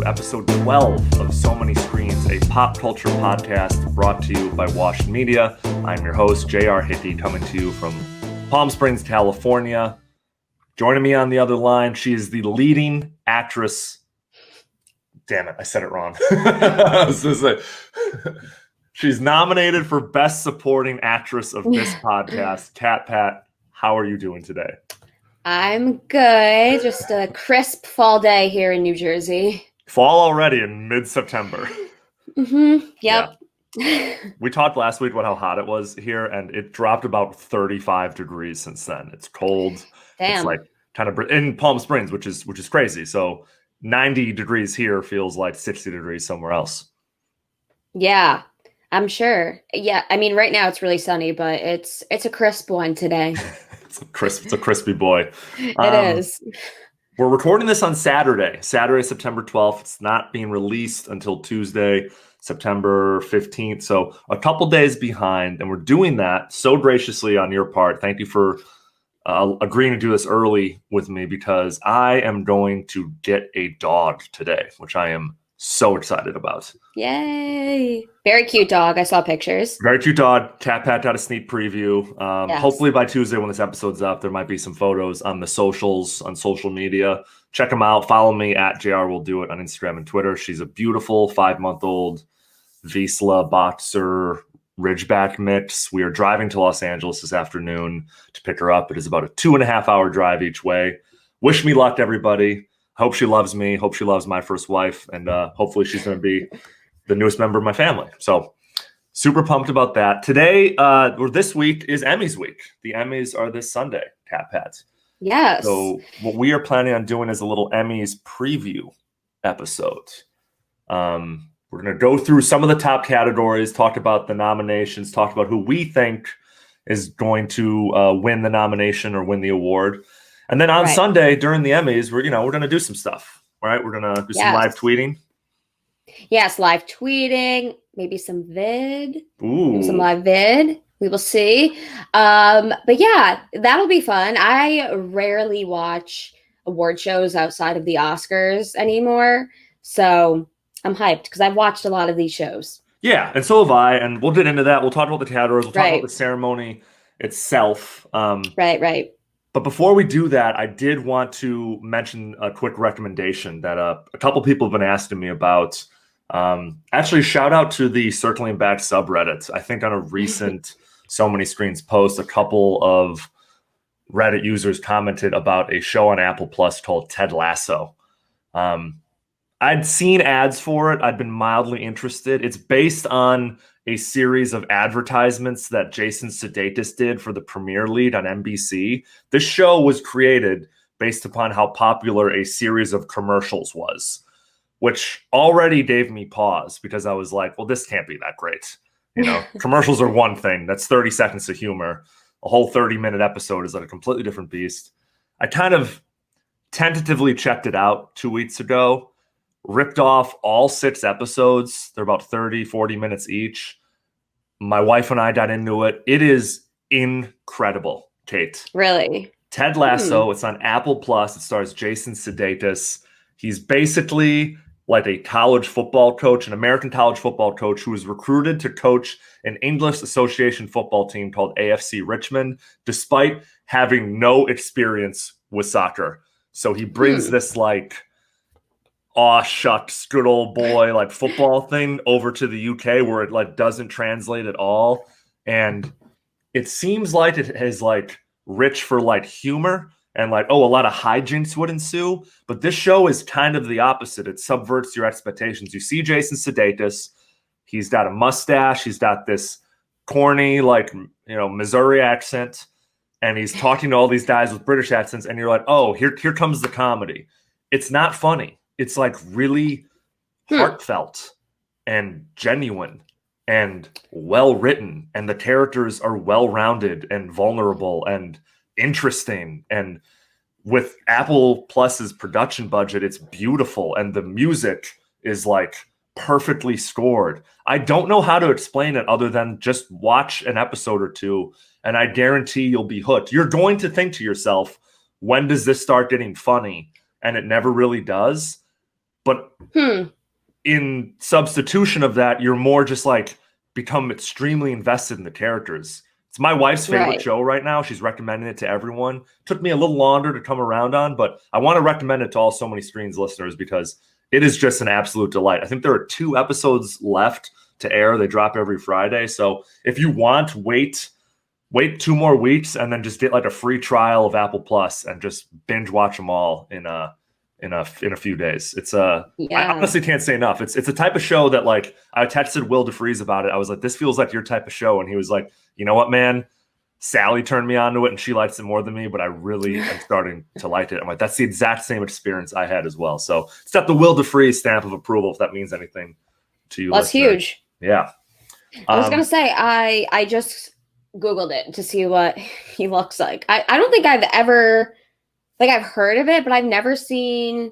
to episode 12 of So Many Screens, a pop culture podcast brought to you by Washed Media. I'm your host, J.R. Hickey, coming to you from Palm Springs, California. Joining me on the other line, she is the leading actress. Damn it, I said it wrong. She's nominated for Best Supporting Actress of this podcast. KatPat, how are you doing today? I'm good. Just a crisp fall day here in New Jersey. Fall already in mid-September. Mm-hmm. Yep. Yeah. We talked last week about how hot it was here, and it dropped about 35 degrees since then. It's cold. Damn. It's like kind of in Palm Springs, which is crazy. So 90 degrees here feels like 60 degrees somewhere else. Yeah, I'm sure. Yeah, I mean, right now it's really sunny, but it's a crisp one today. It's a crispy boy. It is. We're recording this on Saturday, September 12th. It's not being released until Tuesday, September 15th. So a couple days behind, and we're doing that so graciously on your part. Thank you for agreeing to do this early with me, because I am going to get a dog today, which I am so excited about. Yay. Very cute dog. I saw pictures. Very cute dog. KatPat got a sneak preview. Yes. Hopefully by Tuesday when this episode's up, there might be some photos on the socials, on social media. Check them out. Follow me at JR Will Do It on Instagram and Twitter. She's a beautiful 5-month-old Vizsla boxer Ridgeback mix. We are driving to Los Angeles this afternoon to pick her up. It is about a 2.5-hour drive each way. Wish me luck, everybody. Hope she loves me. Hope she loves my first wife. And hopefully she's going to be the newest member of my family. So super pumped about that. Today, or this week, is Emmys week. The Emmys are this Sunday, KatPat. Yes. So what we are planning on doing is a little Emmys preview episode. We're going to go through some of the top categories, talk about the nominations, talk about who we think is going to win the nomination or win the award. And then on Sunday during the Emmys, we're going to do some stuff. All right, we're going to do some live tweeting. Yes, live tweeting, maybe some vid. Ooh. Some live vid. We will see. But yeah, that'll be fun. I rarely watch award shows outside of the Oscars anymore. So I'm hyped because I've watched a lot of these shows. Yeah, and so have I. And we'll get into that. We'll talk about the categories. We'll talk about the ceremony itself. Right. But before we do that, I did want to mention a quick recommendation that a couple people have been asking me about. Actually, shout out to the Circling Back subreddit. I think on a recent So Many Screens post, a couple of Reddit users commented about a show on Apple Plus called Ted Lasso. I'd seen ads for it. I'd been mildly interested. It's based on a series of advertisements that Jason Sudeikis did for the Premier League on NBC. This show was created based upon how popular a series of commercials was, which already gave me pause because I was like, well, this can't be that great. Commercials are one thing. That's 30 seconds of humor. A whole 30-minute episode is like a completely different beast. I kind of tentatively checked it out 2 weeks ago. Ripped off all 6 episodes. They're about 30, 40 minutes each. My wife and I got into it. It is incredible, Kate. Really? Ted Lasso. It's on Apple Plus. It stars Jason Sudeikis. He's basically like a college football coach, an American college football coach who was recruited to coach an English Association football team called AFC Richmond, despite having no experience with soccer. So he brings this like, aw shucks, good old boy, like football thing over to the UK where it like doesn't translate at all. And it seems like it is like rich for like humor and like, a lot of hijinks would ensue. But this show is kind of the opposite. It subverts your expectations. You see Jason Sudeikis. He's got a mustache. He's got this corny, like, Missouri accent. And he's talking to all these guys with British accents. And you're like, oh, here comes the comedy. It's not funny. It's like really heartfelt and genuine and well-written. And the characters are well-rounded and vulnerable and interesting. And with Apple Plus's production budget, it's beautiful. And the music is like perfectly scored. I don't know how to explain it other than just watch an episode or two. And I guarantee you'll be hooked. You're going to think to yourself, when does this start getting funny? And it never really does. But in substitution of that, you're more just like become extremely invested in the characters. It's my wife's favorite show right now. She's recommending it to everyone. Took me a little longer to come around on, but I want to recommend it to all So Many Screens listeners because it is just an absolute delight. I think there are 2 episodes left to air. They drop every Friday. So if you want, wait 2 more weeks and then just get like a free trial of Apple Plus and just binge watch them all in a few days. It's I honestly can't say enough. It's a type of show that like I texted Will DeFries about it. I was like, this feels like your type of show. And he was like, you know what, man? Sally turned me onto it and she likes it more than me, but I really am starting to like it. I'm like, that's the exact same experience I had as well. So it's got the Will DeFries stamp of approval, if that means anything to you. That's huge. Yeah. I was going to say, I just Googled it to see what he looks like. I don't think I've ever, like I've heard of it, but I've never seen,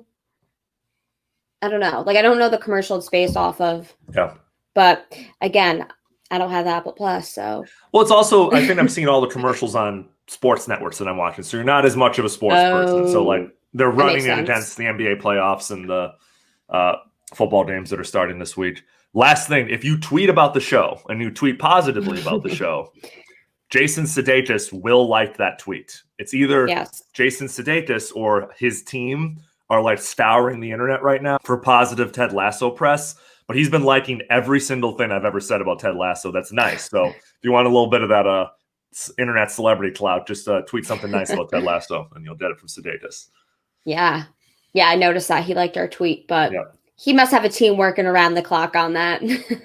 I don't know. Like I don't know the commercial it's based off of. Yeah. But again, I don't have the Apple Plus, so. Well, it's also, I think I'm seeing all the commercials on sports networks that I'm watching. So you're not as much of a sports person. So like they're running it against the NBA playoffs and the football games that are starting this week. Last thing, if you tweet about the show and you tweet positively about the show, Jason Sudeikis will like that tweet. It's either Jason Sudeikis or his team are like scouring the internet right now for positive Ted Lasso press. But he's been liking every single thing I've ever said about Ted Lasso. That's nice. So if you want a little bit of that internet celebrity clout, just tweet something nice about Ted Lasso and you'll get it from Sudeikis. Yeah. Yeah, I noticed that. He liked our tweet, but he must have a team working around the clock on that.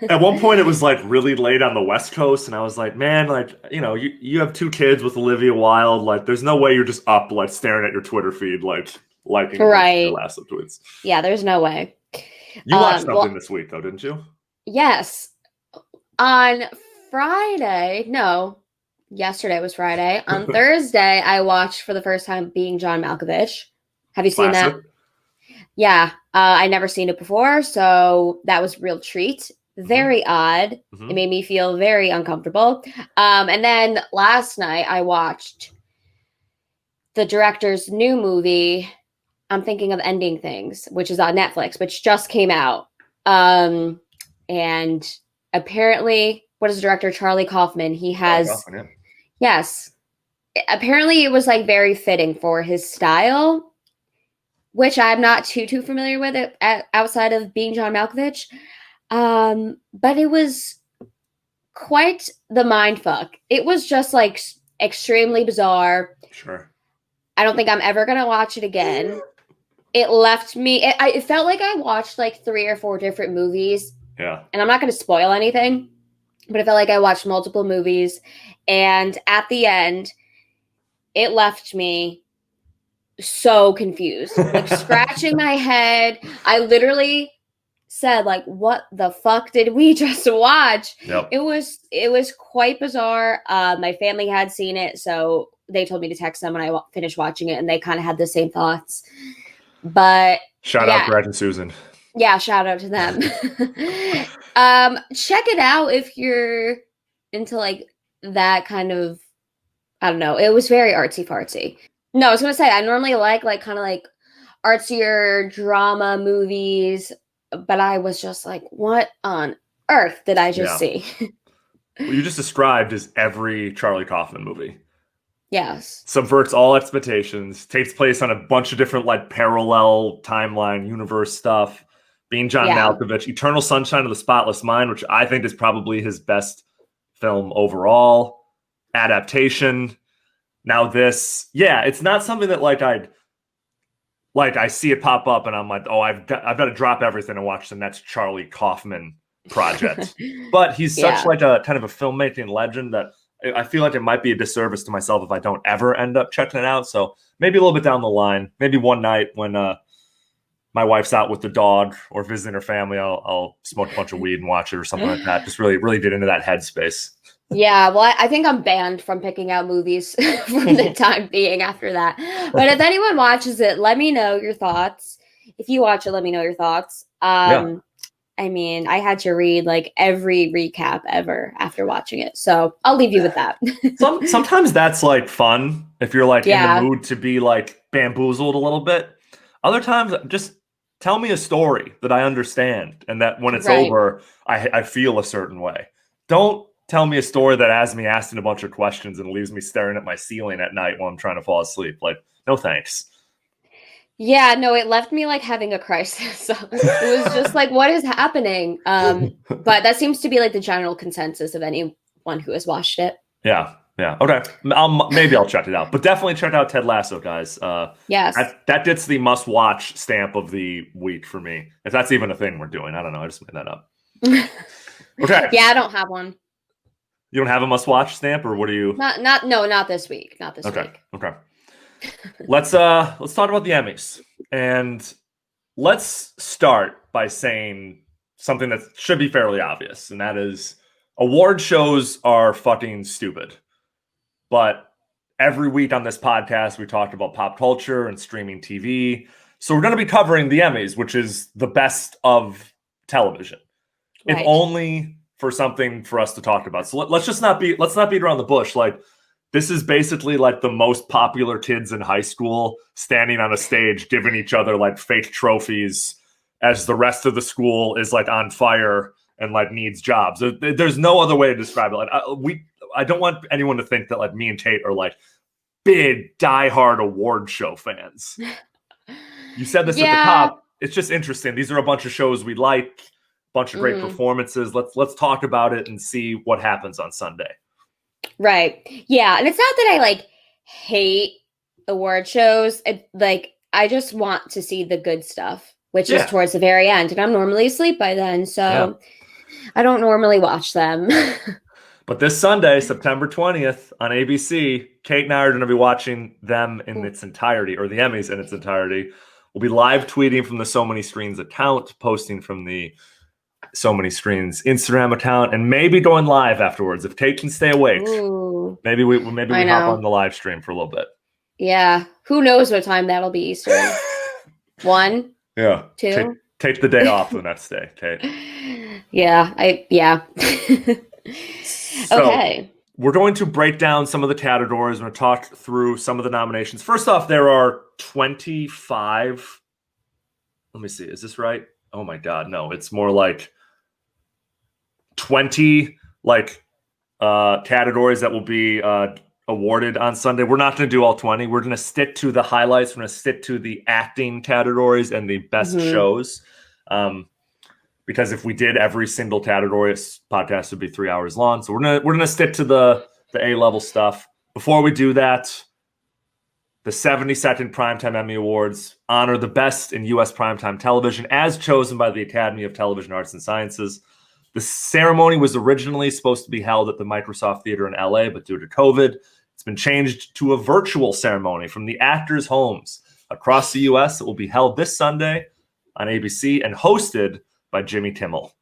At one point, it was like really late on the West Coast. And I was like, man, like, you know, you have 2 kids with Olivia Wilde. Like, there's no way you're just up, like, staring at your Twitter feed, like, liking Ted Lasso tweets. Yeah, there's no way. You watched something this week, though, didn't you? Yes. On Friday, yesterday was Friday. On Thursday, I watched for the first time Being John Malkovich. Have you seen that? Yeah. I'd never seen it before, so that was a real treat. Very odd. It made me feel very uncomfortable. And then last night, I watched the director's new movie, I'm Thinking of Ending Things, which is on Netflix, which just came out. And apparently, what is the director? Charlie Kaufman. He has, yes. Apparently, it was like very fitting for his style, which I'm not too familiar with it outside of Being John Malkovich. But it was quite the mindfuck. It was just like extremely bizarre. Sure. I don't think I'm ever going to watch it again. It left me, it felt like I watched like 3 or 4 different movies. Yeah. And I'm not going to spoil anything, but it felt like I watched multiple movies. And at the end, it left me so confused, like scratching my head. I literally said, like, what the fuck did we just watch? Yep. It was quite bizarre. My family had seen it, so they told me to text them when I finished watching it, and they kind of had the same thoughts. But shout out Greg and Susan. Yeah, shout out to them. Check it out if you're into like that kind of, I don't know. It was very artsy fartsy. No, I was gonna say I normally like kind of like artsier drama movies, but I was just like, what on earth did I just see? What you just described is every Charlie Kaufman movie. Yes. Subverts all expectations, takes place on a bunch of different like parallel timeline universe stuff. Being John Malkovich, Eternal Sunshine of the Spotless Mind, which I think is probably his best film overall. Adaptation. Now this, it's not something that I see it pop up and I'm like, oh, I've got to drop everything and watch the next Charlie Kaufman project. But he's such like a kind of a filmmaking legend that I feel like it might be a disservice to myself if I don't ever end up checking it out. So maybe a little bit down the line, maybe one night when my wife's out with the dog or visiting her family, I'll smoke a bunch of weed and watch it or something like that. Just really get into that headspace. Yeah, well, I think I'm banned from picking out movies for the time being after that. But if anyone watches it, let me know your thoughts. If you watch it, let me know your thoughts. I mean, I had to read like every recap ever after watching it. So I'll leave you with that. Sometimes that's like fun if you're like in the mood to be like bamboozled a little bit. Other times, just tell me a story that I understand and that when it's Right. over, I feel a certain way. Don't tell me a story that has me asking a bunch of questions and leaves me staring at my ceiling at night while I'm trying to fall asleep. Like, no thanks. Yeah, no, it left me like having a crisis. It was just like, what is happening? But that seems to be like the general consensus of anyone who has watched it. Yeah. Okay. Maybe I'll check it out, but definitely check out Ted Lasso, guys. Yes. That gets the must-watch stamp of the week for me. If that's even a thing we're doing, I don't know. I just made that up. Okay. Yeah, I don't have one. You don't have a must-watch stamp, or what do you? Not this week. Not this week. Okay. Let's talk about the Emmys, and let's start by saying something that should be fairly obvious, and that is award shows are fucking stupid. But every week on this podcast, we talked about pop culture and streaming TV. So we're going to be covering the Emmys, which is the best of television, Right. if only for something for us to talk about. So let's not beat around the bush. Like, this is basically like the most popular kids in high school standing on a stage, giving each other like fake trophies as the rest of the school is like on fire and like needs jobs. There's no other way to describe it. Like, I don't want anyone to think that like me and Tate are like big diehard award show fans. You said this at the top. It's just interesting. These are a bunch of shows we like, a bunch of great performances. Let's talk about it and see what happens on Sunday. Right. Yeah. And it's not that I like hate award shows. I just want to see the good stuff, which is towards the very end. And I'm normally asleep by then. So I don't normally watch them. But this Sunday, September 20th on ABC, Kate and I are going to be watching them in its entirety, or the Emmys in its entirety. We'll be live tweeting from the So Many Screens account, posting from the So Many Screens Instagram account, and maybe going live afterwards if Kate can stay awake. Ooh. Maybe we hop on the live stream for a little bit. Yeah. Who knows what time that'll be Eastern? 1? Yeah. 2? Take the day off the next day, Kate. Yeah. So, okay. We're going to break down some of the categories. We're going to talk through some of the nominations. First off, there are 25. Let me see. Is this right? Oh my God. No, it's more like 20 categories that will be awarded on Sunday. We're not going to do all 20. We're going to stick to the highlights. We're going to stick to the acting categories and the best shows. Because if we did every single category, this podcast would be 3 hours long. So we're gonna stick to the A-level stuff. Before we do that, the 72nd Primetime Emmy Awards honor the best in U.S. primetime television as chosen by the Academy of Television Arts and Sciences. The ceremony was originally supposed to be held at the Microsoft Theater in LA, but due to COVID, it's been changed to a virtual ceremony from the actors' homes across the U.S. It will be held this Sunday on ABC and hosted by Jimmy Kimmel.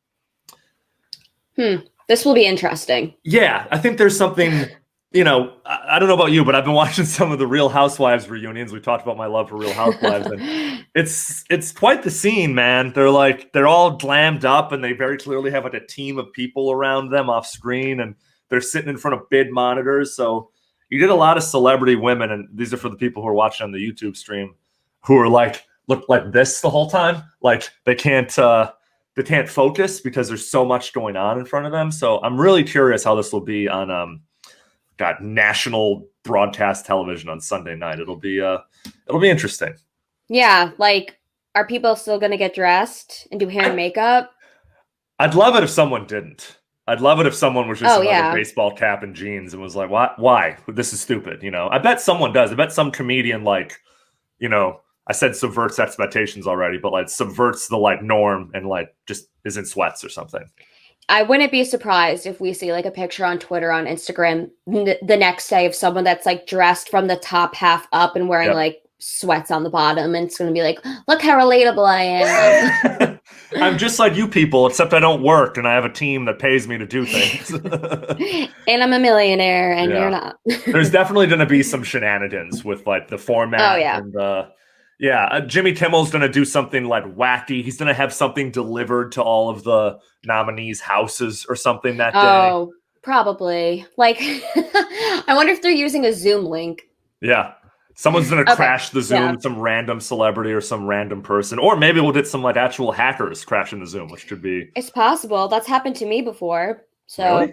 This will be interesting. Yeah, I think there's something, I don't know about you, but I've been watching some of the Real Housewives reunions. We talked about my love for Real Housewives, and it's quite the scene, man. They're all glammed up, and they very clearly have like a team of people around them off screen, and they're sitting in front of big monitors. So you get a lot of celebrity women, and these are for the people who are watching on the YouTube stream, who are look like this the whole time. Like they can't focus because there's so much going on in front of them. So I'm really curious how this will be on national broadcast television on Sunday night. It'll be interesting. Yeah, are people still going to get dressed and do hair and makeup? I'd love it if someone didn't. I'd love it if someone was just in a baseball cap and jeans and was like, why? This is stupid, I bet someone does. I bet some comedian I said subverts expectations already, but subverts the norm and just is in sweats or something. I wouldn't be surprised if we see a picture on Twitter, on Instagram the next day of someone that's dressed from the top half up and wearing sweats on the bottom. And it's going to be look how relatable I am. I'm just like you people, except I don't work and I have a team that pays me to do things. And I'm a millionaire and you're not. There's definitely going to be some shenanigans with the format. Oh, yeah. And Jimmy Kimmel's going to do something wacky. He's going to have something delivered to all of the nominees' houses or something that day. Oh, probably. I wonder if they're using a Zoom link. Yeah. Someone's going to Okay. crash the Zoom, Yeah. some random celebrity or some random person. Or maybe we'll get some like actual hackers crashing the Zoom, which could be... It's possible. That's happened to me before. Really? So,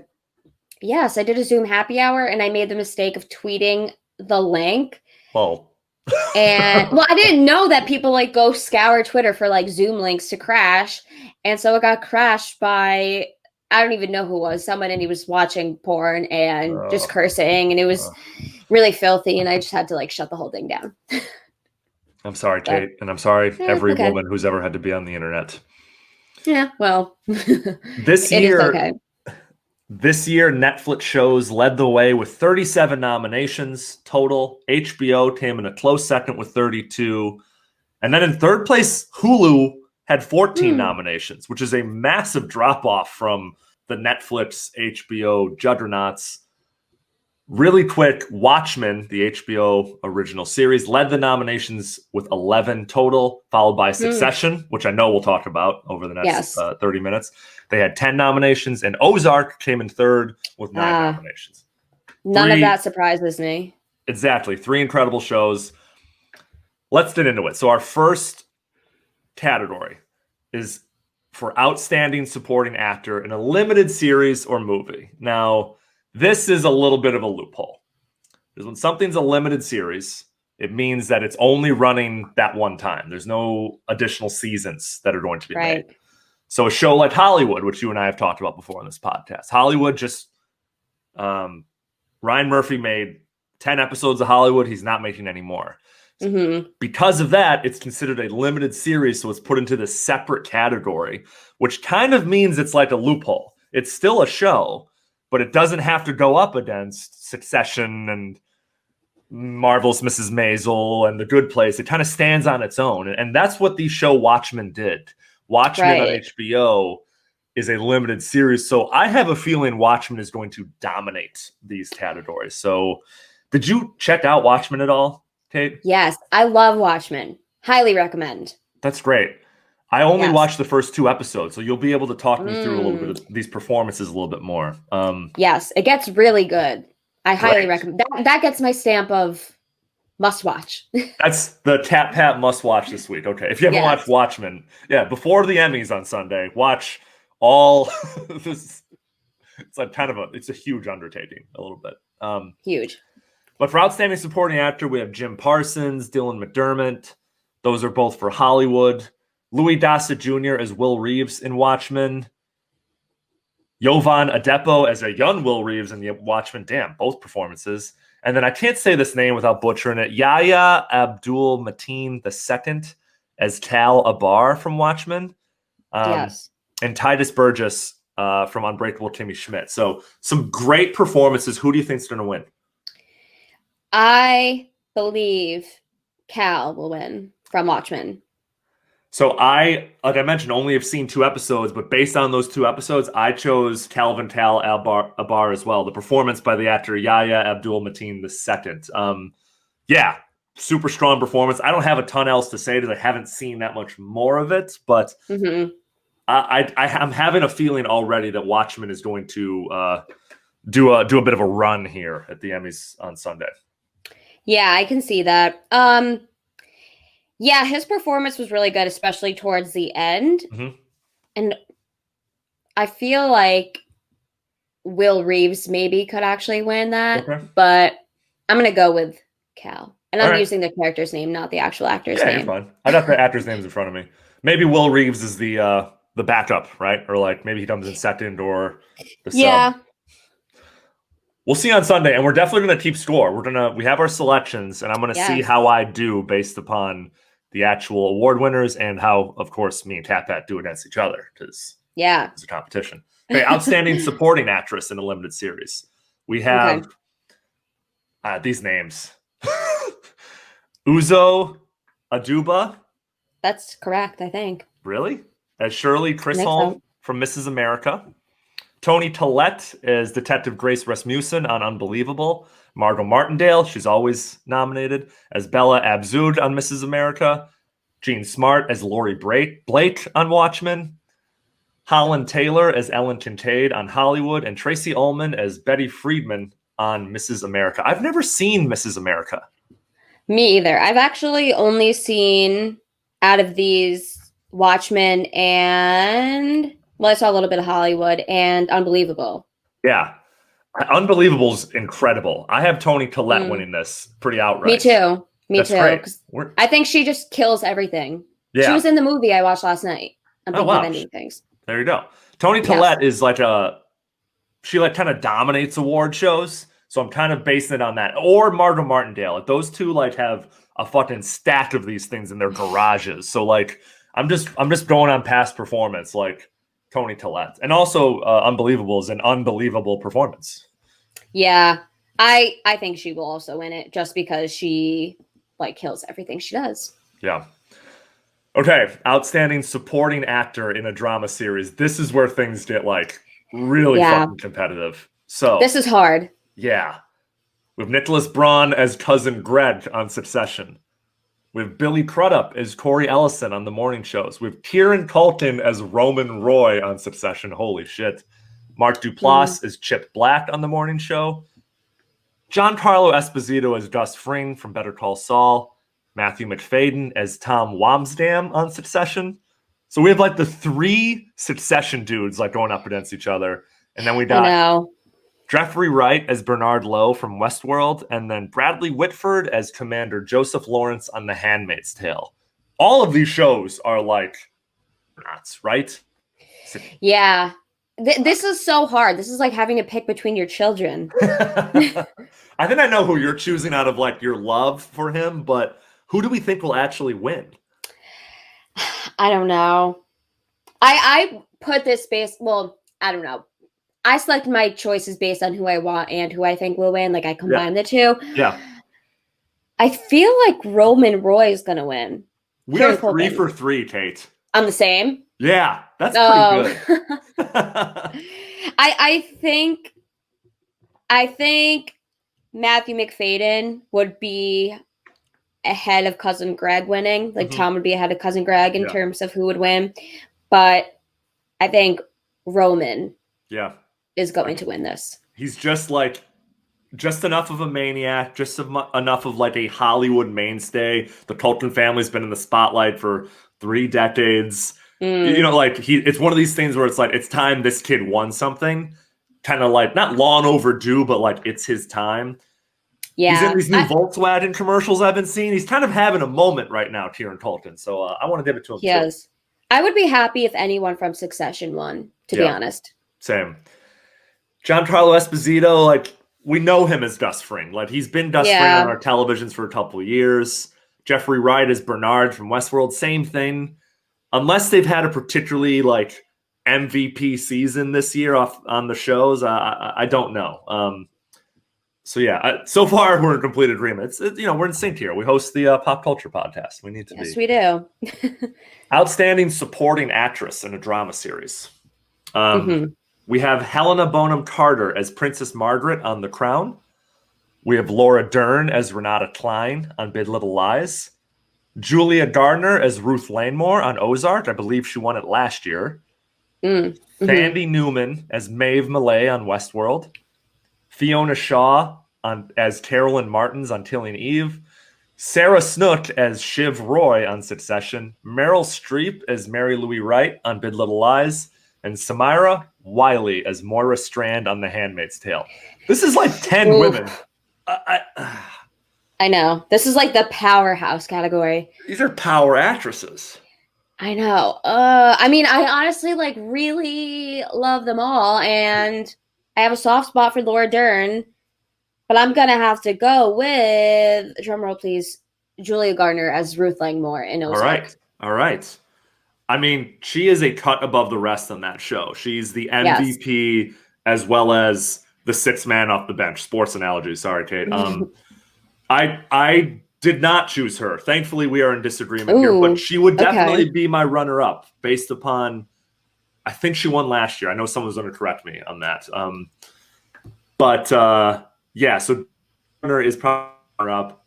yes, I did a Zoom happy hour and I made the mistake of tweeting the link. Well... And well, I didn't know that people like go scour Twitter for like Zoom links to crash. And so it got crashed by, I don't even know who it was, someone, and he was watching porn and just cursing, and it was really filthy, and I just had to like shut the whole thing down. I'm sorry, Kate, and I'm sorry every okay. woman who's ever had to be on the internet. Yeah, well, this it year, is okay. This year, Netflix shows led the way with 37 nominations total. HBO came in a close second with 32. And then in third place, Hulu had 14 nominations, which is a massive drop-off from the Netflix, HBO juggernauts. Really quick, Watchmen, the HBO original series, led the nominations with 11 total, followed by Succession, which I know we'll talk about over the next 30 minutes. They had 10 nominations, and Ozark came in third with 9 nominations. None of that surprises me. Exactly. 3 incredible shows. Let's get into it. So our first category is for Outstanding Supporting Actor in a Limited Series or Movie. Now, this is a little bit of a loophole. Because when something's a limited series, it means that it's only running that one time. There's no additional seasons that are going to be made. So a show like Hollywood, which you and I have talked about before on this podcast, Hollywood just, Ryan Murphy made 10 episodes of Hollywood. He's not making any more. Because of that, it's considered a limited series, so it's put into this separate category, which kind of means it's like a loophole. It's still a show, but it doesn't have to go up against Succession and Marvelous Mrs. Maisel and The Good Place. It kind of stands on its own, and that's what the show Watchmen did. Watchmen on HBO is a limited series, so I have a feeling Watchmen is going to dominate these categories. So did you check out Watchmen at all, Kate? Yes, I love Watchmen. Highly recommend. That's great. I only watched the first 2 episodes, so you'll be able to talk me through a little bit of these performances a little bit more. Yes, it gets really good. I highly recommend. That gets my stamp of must watch. That's the KatPat must watch this week. Okay, if you haven't watched Watchmen, before the Emmys on Sunday, watch all this. It's like it's a huge undertaking, a little bit. Huge. But for Outstanding Supporting Actor, we have Jim Parsons, Dylan McDermott. Those are both for Hollywood. Louis Gossett Jr. as Will Reeves in Watchmen. Jovan Adepo as a young Will Reeves in the Watchmen. Damn, both performances. And then I can't say this name without butchering it. Yahya Abdul Mateen II as Cal Abar from Watchmen. And Titus Burgess from Unbreakable Kimmy Schmidt. So some great performances. Who do you think is going to win? I believe Cal will win from Watchmen. So like I mentioned, only have seen 2 episodes, but based on those 2 episodes, I chose Calvin Tal Abar as well. The performance by the actor Yahya Abdul Mateen II. Super strong performance. I don't have a ton else to say because I haven't seen that much more of it, but I'm having a feeling already that Watchmen is going to do a bit of a run here at the Emmys on Sunday. Yeah, I can see that. Yeah, his performance was really good, especially towards the end. And I feel like Will Reeves maybe could actually win that, but I'm going to go with Cal. And I'm using the character's name, not the actual actor's name. You're fine. I got the actor's names in front of me. Maybe Will Reeves is the backup, right? Or like maybe he comes in second or the sub. We'll see on Sunday, and we're definitely going to keep score. We have our selections, and I'm going to see how I do based upon the actual award winners and how, of course, me and KatPat do against each other because it's a competition. Okay, Outstanding Supporting Actress in a Limited Series. We have these names. Uzo Aduba. That's correct, I think. Really? As Shirley Chisholm from Mrs. America. Tony Collette as Detective Grace Rasmussen on Unbelievable. Margot Martindale, she's always nominated, as Bella Abzug on Mrs. America. Jean Smart as Lori Blake on Watchmen. Holland Taylor as Ellen Kincaid on Hollywood. And Tracy Ullman as Betty Friedman on Mrs. America. I've never seen Mrs. America. Me either. I've actually only seen out of these Watchmen and well, I saw a little bit of Hollywood and Unbelievable. Yeah. Unbelievable's incredible. I have Tony Collette Mm. winning this pretty outright. Me too. Me That's too. great. 'Cause I think she just kills everything. Yeah. She was in the movie I watched last night. I'm thinking of ending things. There you go. Tony Collette is like she like kind of dominates award shows. So I'm kind of basing it on that. Or Margot Martindale. Like, those two like have a fucking stack of these things in their garages. So like I'm just going on past performance, like Tony Collette. And also Unbelievable is an unbelievable performance. Yeah. I think she will also win it just because she like kills everything she does. Yeah. Okay, outstanding supporting actor in a drama series. This is where things get like really fucking competitive. So this is hard. Yeah. We have Nicholas Braun as cousin Greg on Succession. We have Billy Crudup as Corey Ellison on the morning shows. We have Kieran Culkin as Roman Roy on Succession. Holy shit. Mark Duplass as Chip Black on the morning show. Giancarlo Esposito as Gus Fring from Better Call Saul. Matthew McFadden as Tom Wamsdam on Succession. So we have like the 3 Succession dudes like going up against each other. And then we got Jeffrey Wright as Bernard Lowe from Westworld, and then Bradley Whitford as Commander Joseph Lawrence on The Handmaid's Tale. All of these shows are like nuts, right? Yeah. This is so hard. This is like having to pick between your children. I think I know who you're choosing out of like your love for him, but who do we think will actually win? I don't know. I put this I don't know. I select my choices based on who I want and who I think will win. Like I combine the two. Yeah. I feel like Roman Roy is going to win. We are 3 for 3, Kate. I'm the same. Yeah, that's pretty good. I think Matthew McFadden would be ahead of cousin Greg winning. Like Tom would be ahead of cousin Greg in terms of who would win. But I think Roman is going to win this. He's just enough of a maniac, just enough of like a Hollywood mainstay. The Culkin family's been in the spotlight for 3 decades. You know, like it's one of these things where it's like, it's time this kid won something. Kind of like, not long overdue, but like it's his time. Yeah. He's in these new Volkswagen commercials I've been seeing. He's kind of having a moment right now, Kieran Culkin. So I want to give it to him. Yes. I would be happy if anyone from Succession won, to be honest. Same. Giancarlo Esposito, like, we know him as Gus Fring. Like, he's been Gus Fring on our televisions for a couple of years. Jeffrey Wright as Bernard from Westworld, same thing. Unless they've had a particularly, like, MVP season this year on the shows, I don't know. So far we're in complete agreement. We're in sync here. We host the Pop Culture Podcast. We need to be. Yes, we do. Outstanding supporting actress in a drama series. We have Helena Bonham Carter as Princess Margaret on The Crown. We have Laura Dern as Renata Klein on Big Little Lies. Julia Gardner as Ruth Langmore on Ozark. I believe she won it last year. Thandie Newman as Maeve Millay on Westworld. Fiona Shaw as Carolyn Martins on Killing Eve. Sarah Snook as Shiv Roy on Succession. Meryl Streep as Mary Louise Wright on Big Little Lies. And Samira Wiley as Moira Strand on The Handmaid's Tale. This is like 10 women. I know. This is like the powerhouse category. These are power actresses. I know. I mean, I honestly like really love them all, and I have a soft spot for Laura Dern, but I'm gonna have to go with, drumroll please, Julia Gardner as Ruth Langmore in Ozark. All right. I mean, she is a cut above the rest on that show. She's the MVP as well as the 6th man off the bench. Sports analogy. Sorry, Kate. I did not choose her. Thankfully, we are in disagreement here, but she would definitely be my runner-up based upon, I think she won last year. I know someone's going to correct me on that. So Gardner is probably runner-up.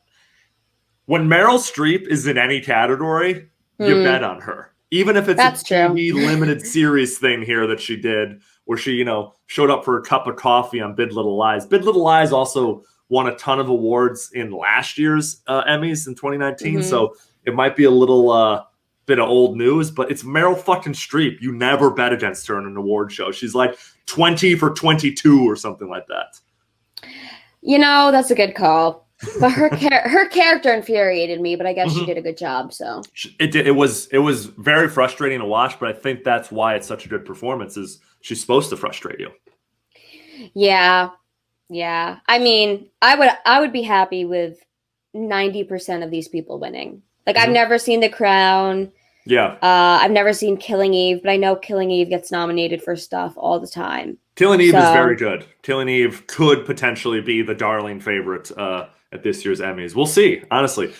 When Meryl Streep is in any category, you bet on her. Even if it's a TV limited series thing here that she did, where she, showed up for a cup of coffee on Big Little Lies. Big Little Lies also won a ton of awards in last year's Emmys in 2019, Mhm. so it might be a little bit of old news, but it's Meryl fucking Streep. You never bet against her in an award show. She's like 20 for 22 or something like that. You know, that's a good call. But her character infuriated me, but I guess she did a good job. So it was very frustrating to watch, but I think that's why it's such a good performance. Is she's supposed to frustrate you? Yeah. I mean, I would be happy with 90% of these people winning. Like I've never seen The Crown. Yeah. I've never seen Killing Eve, but I know Killing Eve gets nominated for stuff all the time. Killing Eve is very good. Killing Eve could potentially be the darling favorite at this year's Emmys. We'll see, honestly.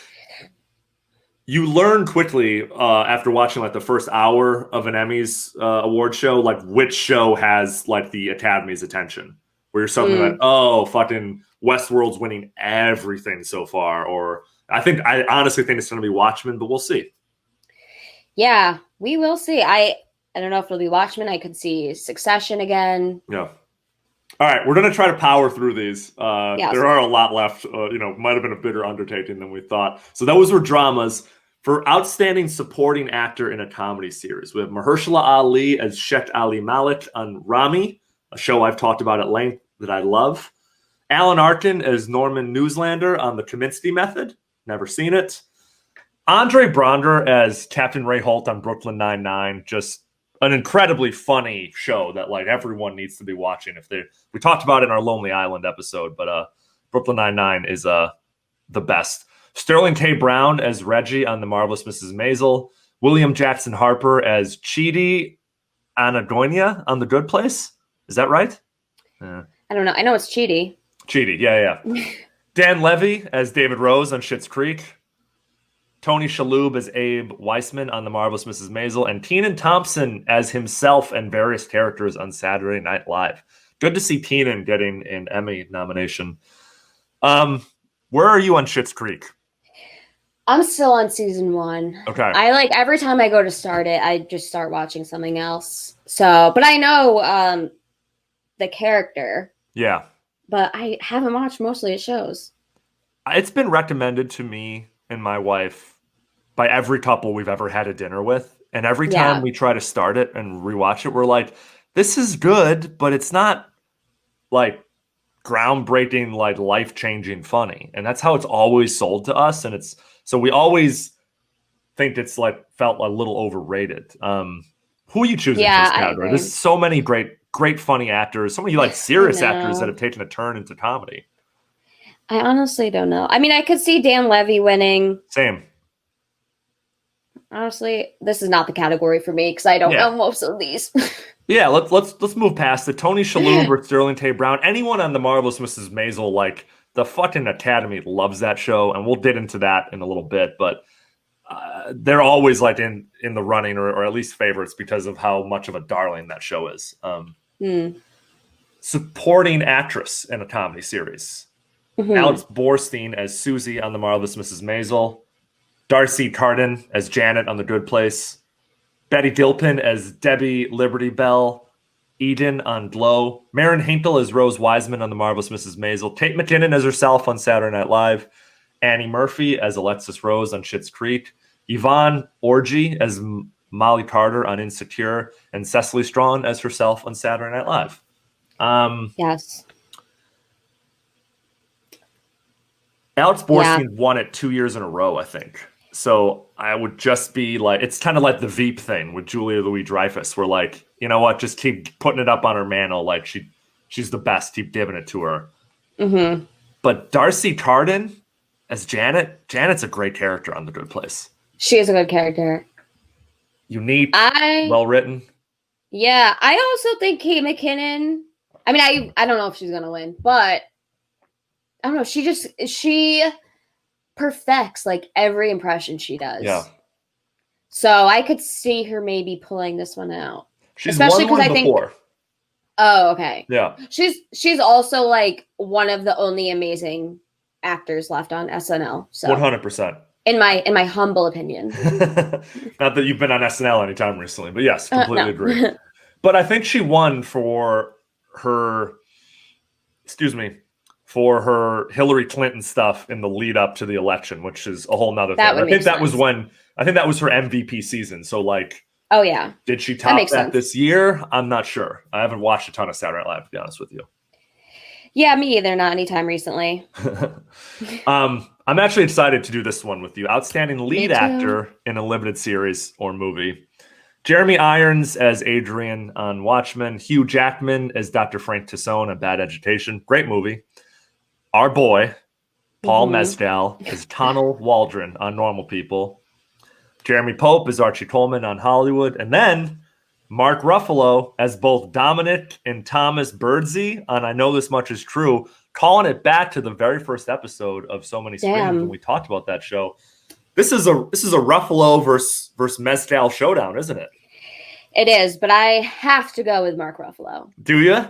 You learn quickly after watching like the first hour of an Emmys award show, like which show has like the Academy's attention. Where you're suddenly like, oh, fucking Westworld's winning everything so far. Or I honestly think it's going to be Watchmen, but we'll see. Yeah, we will see. I don't know if it'll be Watchmen. I could see Succession again. Yeah. All right, we're going to try to power through these. Yes. There are a lot left. Might have been a bigger undertaking than we thought. So those were dramas. For Outstanding Supporting Actor in a Comedy Series, we have Mahershala Ali as Sheikh Ali Malik on Rami, a show I've talked about at length that I love. Alan Arkin as Norman Newslander on The Kaminsky Method. Never seen it. Andre Braugher as Captain Ray Holt on Brooklyn Nine-Nine. Just an incredibly funny show that like everyone needs to be watching. We talked about it in our Lonely Island episode, but Brooklyn Nine-Nine is the best. Sterling K. Brown as Reggie on The Marvelous Mrs. Maisel. William Jackson Harper as Chidi Anagonia on The Good Place. Is that right? I don't know. I know it's Chidi. Chidi, yeah. Dan Levy as David Rose on Schitt's Creek. Tony Shalhoub as Abe Weissman on The Marvelous Mrs. Maisel. And Kenan Thompson as himself and various characters on Saturday Night Live. Good to see Kenan getting an Emmy nomination. Where are you on Schitt's Creek? I'm still on season 1. Okay. I every time I go to start it, I just start watching something else. So, but I know the character. Yeah. But I haven't watched mostly his shows. It's been recommended to me and my wife by every couple we've ever had a dinner with. And every time we try to start it and rewatch it, we're like, this is good, but it's not like groundbreaking, like life-changing funny. And that's how it's always sold to us. And so we always think it's like felt a little overrated. Who are you choosing for this category? There's so many great funny actors, so many like serious actors that have taken a turn into comedy. I honestly don't know. I mean, I could see Dan Levy winning. Same. Honestly, this is not the category for me because I don't know most of these. Yeah, let's move past it. Tony Shalhoub or Sterling K. Brown. Anyone on The Marvelous Mrs. Maisel, like the fucking Academy loves that show, and we'll get into that in a little bit. But they're always like in the running or at least favorites because of how much of a darling that show is. Supporting actress in a comedy series. Alex Borstein as Susie on The Marvelous Mrs. Maisel. Darcy Carden as Janet on The Good Place. Betty Gilpin as Debbie Liberty Bell. Eden on Glow. Maren Hinkle as Rose Wiseman on The Marvelous Mrs. Maisel. Kate McKinnon as herself on Saturday Night Live. Annie Murphy as Alexis Rose on Schitt's Creek. Yvonne Orji as Molly Carter on Insecure. And Cecily Strong as herself on Saturday Night Live. Yes. Alex Borstein won it 2 years in a row, I think. So I would just be like, it's kind of like the Veep thing with Julia Louis-Dreyfus. We're like, you know what? Just keep putting it up on her mantle. Like she's the best. Keep giving it to her. But Darcy Carden as Janet's a great character on The Good Place. She is a good character. Unique, well written. Yeah, I also think Kate McKinnon. I mean, I don't know if she's gonna win, but I don't know. She perfects like every impression she does. Yeah. So I could see her maybe pulling this one out. She's especially because I think. Oh, okay. Yeah. She's also like one of the only amazing actors left on SNL. So 100%. In my humble opinion. Not that you've been on SNL anytime recently, but yes, completely agree. But I think she won for for her Hillary Clinton stuff in the lead up to the election, which is a whole nother thing. I think that was her MVP season. So like, oh yeah, did she top that this year? I'm not sure. I haven't watched a ton of Saturday Night Live, to be honest with you. Yeah, me either. Not anytime recently. I'm actually excited to do this one with you. Outstanding lead actor in a limited series or movie. Jeremy Irons as Adrian on Watchmen. Hugh Jackman as Dr. Frank Tassone on Bad Education. Great movie. Our boy, Paul Mescal as Tonal Waldron on Normal People. Jeremy Pope as Archie Coleman on Hollywood. And then Mark Ruffalo as both Dominic and Thomas Birdsey on I Know This Much Is True, calling it back to the very first episode of So Many Screens when we talked about that show. This is a Ruffalo versus Mescal showdown, isn't it? It is, but I have to go with Mark Ruffalo. Do you?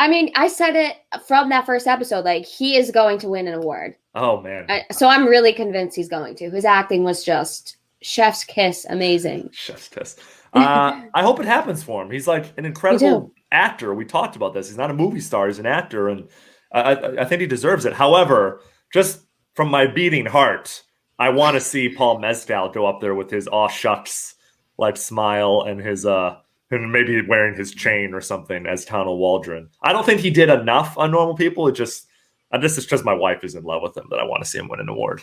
I mean, I said it from that first episode, like he is going to win an award. Oh man. So I'm really convinced he's going to. His acting was just chef's kiss, amazing. Chef's kiss. I hope it happens for him. He's like an incredible actor. We talked about this. He's not a movie star. He's an actor, and I think he deserves it. However, just from my beating heart, I want to see Paul Mescal go up there with his aw shucks like smile and his and maybe wearing his chain or something as Tonal Waldron. I don't think he did enough on Normal People. This is just my wife is in love with him that I want to see him win an award.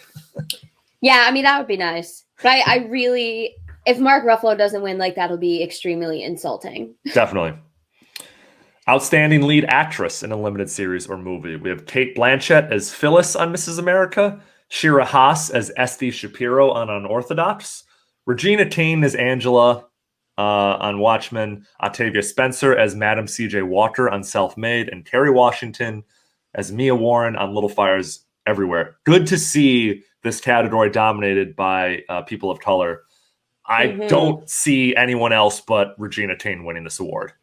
Yeah, I mean that would be nice. But I really, if Mark Ruffalo doesn't win, like that'll be extremely insulting. Definitely. Outstanding lead actress in a limited series or movie. We have Cate Blanchett as Phyllis on Mrs. America, Shira Haas as Esty Shapiro on Unorthodox, Regina King as Angela on Watchmen, Octavia Spencer as Madam C.J. Walker on Self-Made, and Kerry Washington as Mia Warren on Little Fires Everywhere. Good to see this category dominated by people of color. I don't see anyone else but Regina King winning this award.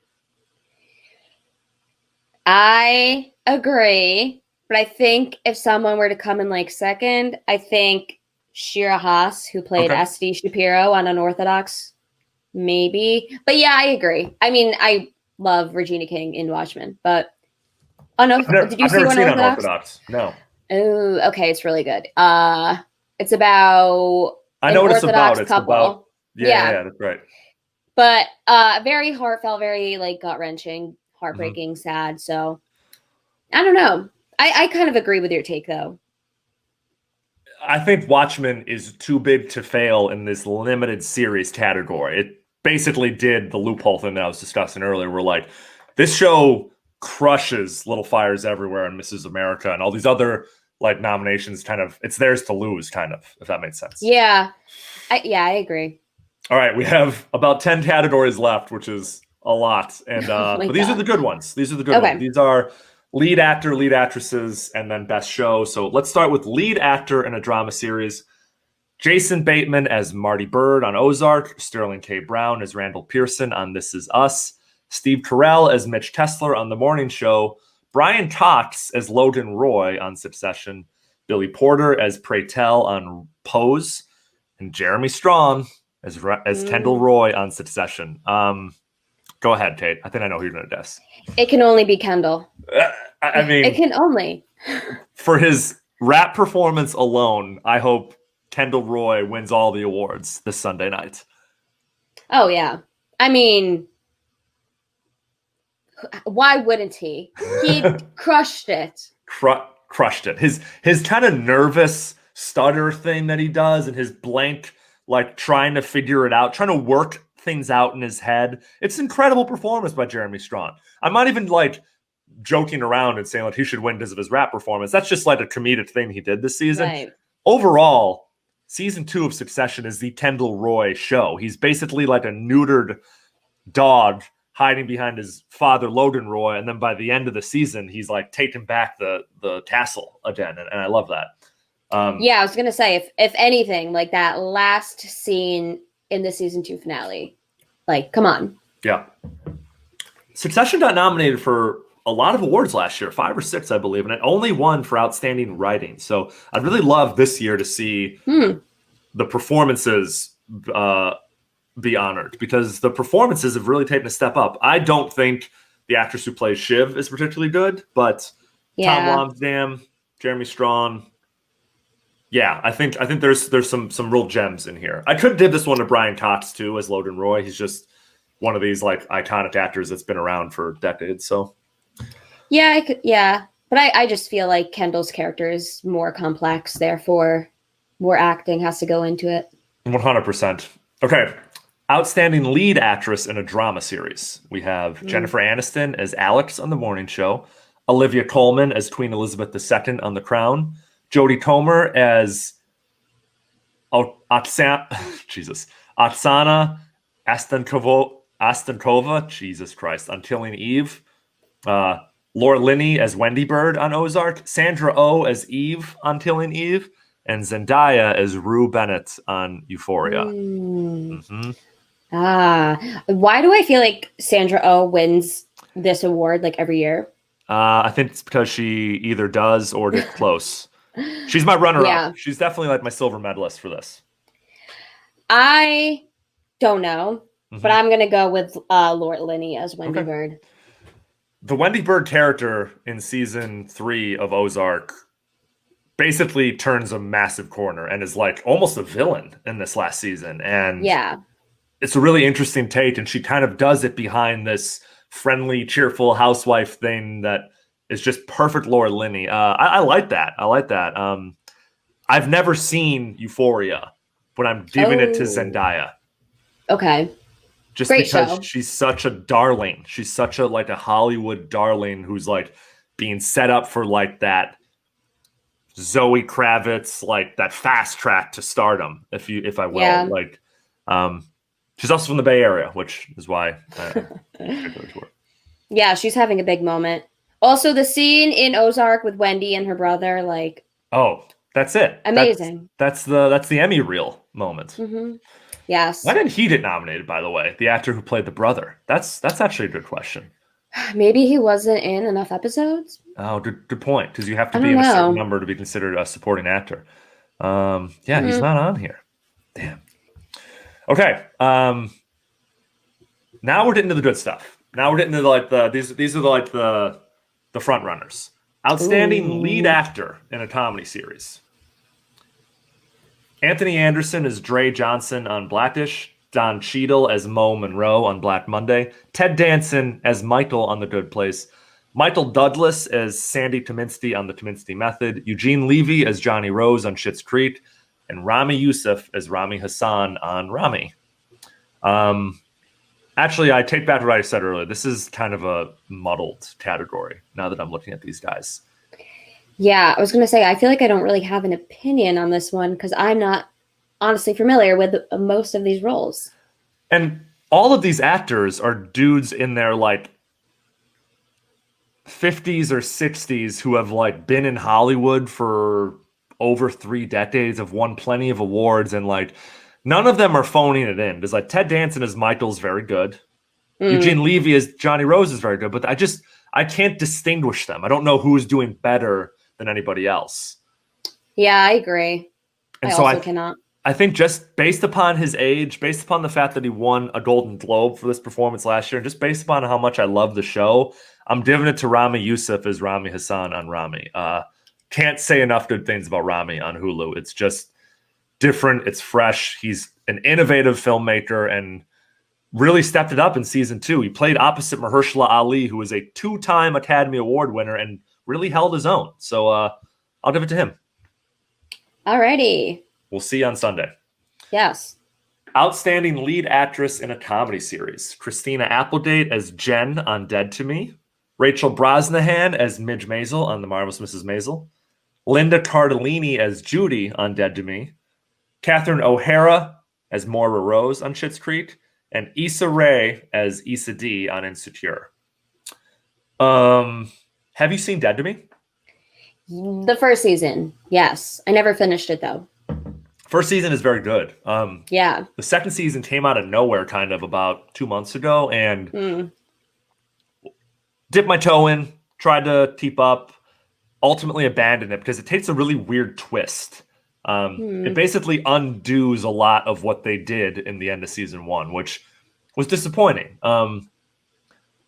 I agree, but I think if someone were to come in like second, I think Shira Haas, who played Esty Shapiro on Unorthodox, maybe. But yeah, I agree. I mean, I love Regina King in Watchmen, but did you see Unorthodox? No. Oh, okay, it's really good. It's about I know what it's about. It's couple. about yeah, that's right. But very heartfelt, very like gut-wrenching, heartbreaking, sad. So I don't know. I kind of agree with your take though. I think Watchmen is too big to fail in this limited series category. It basically did the loophole thing that I was discussing earlier. Where like this show crushes Little Fires Everywhere and Mrs. America and all these other like nominations. Kind of, it's theirs to lose. Kind of, if that makes sense. Yeah, I agree. All right, we have about 10 categories left, which is a lot. And but these are the good ones. These are the good ones. These are lead actor, lead actresses, and then best show. So let's start with lead actor in a drama series. Jason Bateman as Marty Bird on Ozark. Sterling K. Brown as Randall Pearson on This Is Us. Steve Carell as Mitch Kessler on The Morning Show. Brian Cox as Logan Roy on Succession. Billy Porter as Pray Tell on Pose. And Jeremy Strong as Kendall Roy on Succession. Go ahead, Kate. I think I know who you're going to guess. It can only be Kendall. I mean, it can only. For his rap performance alone, I hope Kendall Roy wins all the awards this Sunday night. Oh, yeah. I mean, why wouldn't he? He crushed it. Crushed it. His kind of nervous stutter thing that he does and his blank, like trying to figure it out, trying to work things out in his head. It's an incredible performance by Jeremy Strong. I'm not even like joking around and saying like he should win because of his rap performance. That's just like a comedic thing he did this season. Right. Overall, season 2 of Succession is the Kendall Roy show. He's basically like a neutered dog hiding behind his father, Logan Roy. And then by the end of the season, he's like taking back the castle again. And I love that. Yeah, I was going to say, if anything, like that last scene in the season 2 finale, like, come on. Yeah. Succession got nominated for a lot of awards last year, 5 or 6, I believe, and it only won for outstanding writing. So I'd really love this year to see the performances be honored, because the performances have really taken a step up. I don't think the actress who plays Shiv is particularly good, but Tom Yeah. Wambsgans, Jeremy Strong. Yeah, I think there's some real gems in here. I could give this one to Brian Cox too as Logan Roy. He's just one of these like iconic actors that's been around for decades. So Yeah, I could, yeah. But I just feel like Kendall's character is more complex, therefore more acting has to go into it. 100%. Okay. Outstanding lead actress in a drama series. We have Jennifer Aniston as Alex on The Morning Show, Olivia Colman as Queen Elizabeth II on The Crown, Jodie Comer as Jesus, Oksana Astankova, Jesus Christ, on Killing Eve, Laura Linney as Wendy Bird on Ozark, Sandra Oh as Eve on Killing Eve, and Zendaya as Rue Bennett on Euphoria. Mm. Why do I feel like Sandra Oh wins this award like every year? I think it's because she either does or gets close. She's my runner-up. Yeah. She's definitely like my silver medalist for this. I don't know, but I'm gonna go with Laura Linney as Wendy Bird. The Wendy Bird character in season 3 of Ozark basically turns a massive corner and is like almost a villain in this last season. And yeah, it's a really interesting take, and she kind of does it behind this friendly, cheerful housewife thing that is just perfect Laura Linney. I like that. I like that. I've never seen Euphoria, but I'm giving it to Zendaya. Okay. Just Great because show. she's such a darling. She's such a like a Hollywood darling who's like being set up for like that Zoe Kravitz, like that fast track to stardom, if I will. Yeah. Like she's also from the Bay Area, which is why I picked her to her. Yeah, she's having a big moment. Also, the scene in Ozark with Wendy and her brother, like, oh, that's it. Amazing. That's the Emmy reel moment. Mm-hmm. Yes. Why didn't he get nominated, by the way? The actor who played the brother. That's actually a good question. Maybe he wasn't in enough episodes. Oh, good point. Because you have to be in a certain number to be considered a supporting actor. He's not on here. Damn. Okay. Now we're getting to the good stuff. Now we're getting to like these are like the front runners. Outstanding lead actor in a comedy series. Anthony Anderson as Dre Johnson on Blackish, Don Cheadle as Mo Monroe on Black Monday, Ted Danson as Michael on The Good Place, Michael Douglas as Sandy Kaminsky on The Kaminsky Method, Eugene Levy as Johnny Rose on Schitt's Creek, and Rami Youssef as Rami Hassan on Rami. Actually, I take back what I said earlier. This is kind of a muddled category now that I'm looking at these guys. Yeah, I was going to say, I feel like I don't really have an opinion on this one because I'm not honestly familiar with most of these roles. And all of these actors are dudes in their like 50s or 60s who have like been in Hollywood for over 3 decades, have won plenty of awards, and like none of them are phoning it in. Because like Ted Danson as Michael's very good. Eugene Levy as Johnny Rose is very good, but I can't distinguish them. I don't know who's doing better than anybody else. Yeah, I agree. And I so also cannot. I think just based upon his age, based upon the fact that he won a Golden Globe for this performance last year, and just based upon how much I love the show, I'm giving it to Rami Youssef as Rami Hassan on Rami. Can't say enough good things about Rami on Hulu. It's just different. It's fresh. He's an innovative filmmaker and really stepped it up in season 2. He played opposite Mahershala Ali, who is a 2-time Academy Award winner and really held his own. So I'll give it to him. Alrighty. We'll see you on Sunday. Yes. Outstanding lead actress in a comedy series. Christina Applegate as Jen on Dead to Me. Rachel Brosnahan as Midge Maisel on The Marvelous Mrs. Maisel. Linda Cardellini as Judy on Dead to Me. Catherine O'Hara as Moira Rose on Schitt's Creek. And Issa Rae as Issa D on Insecure. Have you seen Dead to Me? The first season, yes. I never finished it though. First season is very good. Yeah. The second season came out of nowhere kind of about 2 months ago, and dipped my toe in, tried to keep up, ultimately abandoned it because it takes a really weird twist. It basically undoes a lot of what they did in the end of season 1, which was disappointing.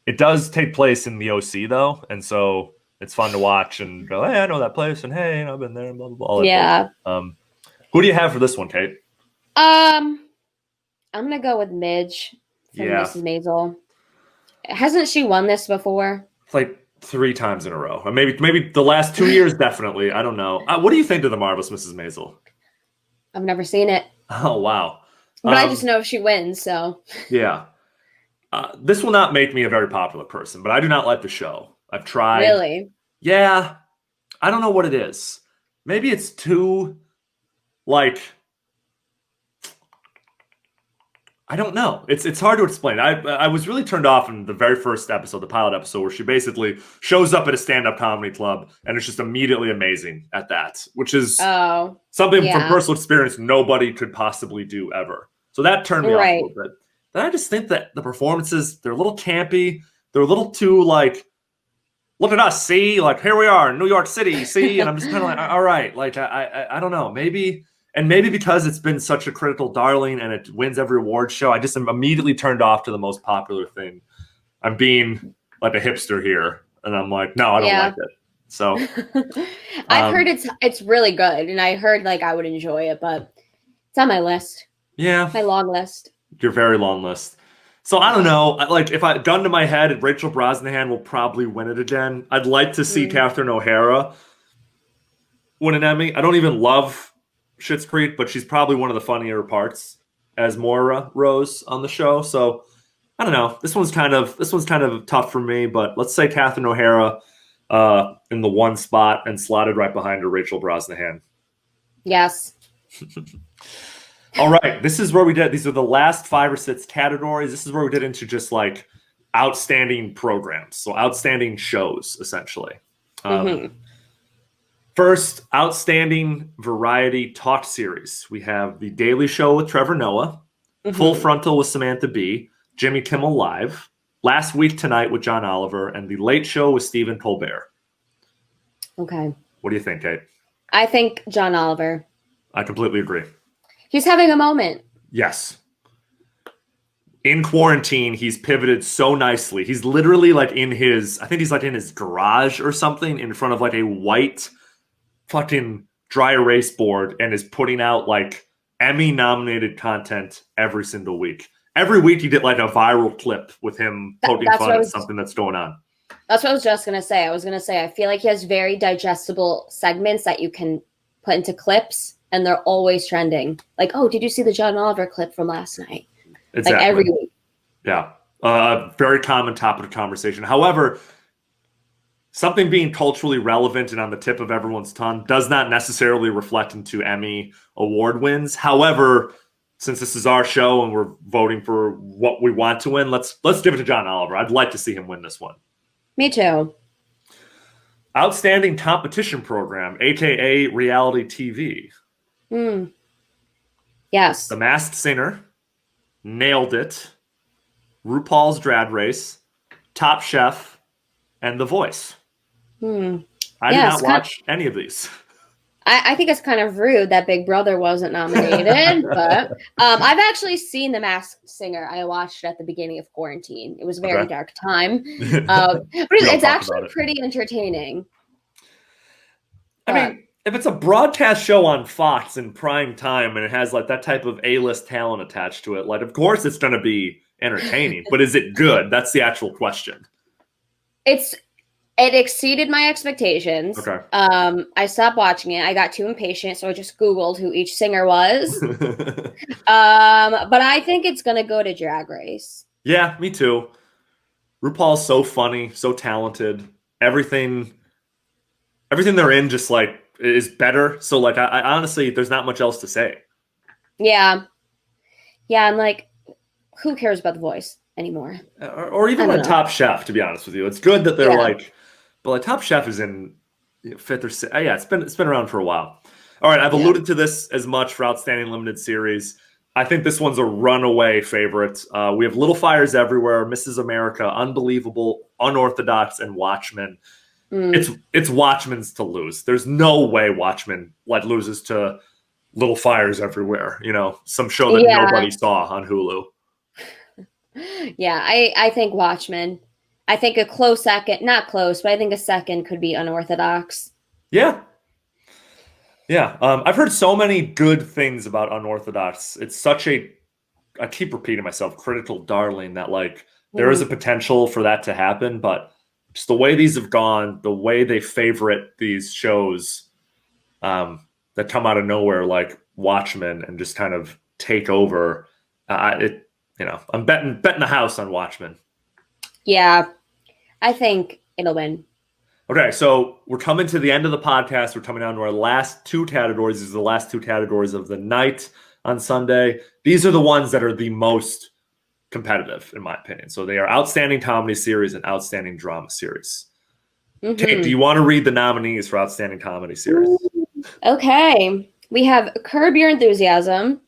It does take place in the OC though, and so It's fun to watch and go, hey, I know that place, and hey, I've been there, and blah blah blah. All that Yeah. bullshit. Who do you have for this one, Kate? I'm gonna go with Midge from Yeah. Mrs. Maisel. Hasn't she won this before? It's like 3 times in a row, or maybe the last 2 years. Definitely, I don't know. What do you think of the Marvelous Mrs. Maisel? I've never seen it, Oh wow! but I just know if she wins. So Yeah, this will not make me a very popular person, but I do not like the show. I've tried. really, Yeah, I don't know what it is. Maybe it's too like I don't know. It's hard to explain. I was really turned off in the very first episode, the pilot episode, where she basically shows up at a stand-up comedy club and it's just immediately amazing at that, which is something from personal experience nobody could possibly do ever. So that turned me off a little bit. Then I just think that the performances, they're a little campy. They're a little too like, look at us, see? Like, here we are in New York City, see? And I'm just kind of like, all right. Like, I don't know. Maybe because it's been such a critical darling and it wins every award show, I just am immediately turned off to the most popular thing. I'm being like a hipster here. And I'm like, no, I don't like it. So I've heard it's really good. And I heard like I would enjoy it, but it's on my list. Yeah. My long list. Your very long list. So I don't know. Like, if I gun to my head, Rachel Brosnahan will probably win it again. I'd like to see Catherine O'Hara win an Emmy. I don't even love Schitt's Creek, but she's probably one of the funnier parts as Moira Rose on the show. So I don't know. This one's kind of tough for me, but let's say Catherine O'Hara in the one spot and slotted right behind her, Rachel Brosnahan. Yes. All right, this is where we did. These are the last 5 or 6 categories. This is where we did into just like outstanding programs, so outstanding shows, essentially. First, outstanding variety talk series. We have The Daily Show with Trevor Noah, Full Frontal with Samantha Bee, Jimmy Kimmel Live, Last Week Tonight with John Oliver, and The Late Show with Stephen Colbert. Okay. What do you think, Kate? I think John Oliver. I completely agree. He's having a moment. Yes. In quarantine, he's pivoted so nicely. He's literally like in his garage or something in front of like a white fucking dry erase board and is putting out like Emmy nominated content every single week. Every week you get like a viral clip with him poking fun at something that's going on. That's what I was just going to say. I feel like he has very digestible segments that you can put into clips. And they're always trending. Like, oh, did you see the John Oliver clip from last night? Exactly. Like every week. Yeah. Very common topic of conversation. However, something being culturally relevant and on the tip of everyone's tongue does not necessarily reflect into Emmy award wins. However, since this is our show and we're voting for what we want to win, let's give it to John Oliver. I'd like to see him win this one. Me too. Outstanding competition program, aka reality TV. Yes. The Masked Singer, Nailed It, RuPaul's Drag Race, Top Chef, and The Voice. I did not watch any of these. I think it's kind of rude that Big Brother wasn't nominated, but I've actually seen The Masked Singer. I watched it at the beginning of quarantine. It was a very dark time, but it's actually pretty entertaining. I mean, if it's a broadcast show on Fox in prime time and it has like that type of A-list talent attached to it, like of course it's going to be entertaining, but is it good? That's the actual question. It exceeded my expectations. Okay. I stopped watching it. I got too impatient, so I just Googled who each singer was. But I think it's going to go to Drag Race. Yeah, me too. RuPaul's so funny, so talented. Everything they're in just like is better. So like I honestly, there's not much else to say. Yeah. I'm like, who cares about The Voice anymore? Or even like Top Chef, to be honest with you. It's good that they're like, but like Top Chef is in 5th or 6th. Yeah, it's been around for a while. All right, I've alluded to this as much for Outstanding Limited Series. I think this one's a runaway favorite. We have Little Fires Everywhere, Mrs. America, Unbelievable, Unorthodox, and Watchmen. It's Watchmen's to lose. There's no way Watchmen like loses to Little Fires Everywhere. You know, some show that nobody saw on Hulu. Yeah, I think Watchmen. I think a close second, not close, but I think a second could be Unorthodox. Yeah. Yeah. I've heard so many good things about Unorthodox. It's such I keep repeating myself, critical darling, that like there is a potential for that to happen, but just the way these have gone, the way they favorite these shows that come out of nowhere, like Watchmen, and just kind of take over. I'm betting the house on Watchmen. Yeah, I think it'll win. Okay, so we're coming to the end of the podcast. We're coming down to our last two categories. These are the last two categories of the night on Sunday. These are the ones that are the most competitive, in my opinion. So they are Outstanding Comedy Series and Outstanding Drama Series. Kate, do you want to read the nominees for Outstanding Comedy Series? Okay. We have Curb Your Enthusiasm,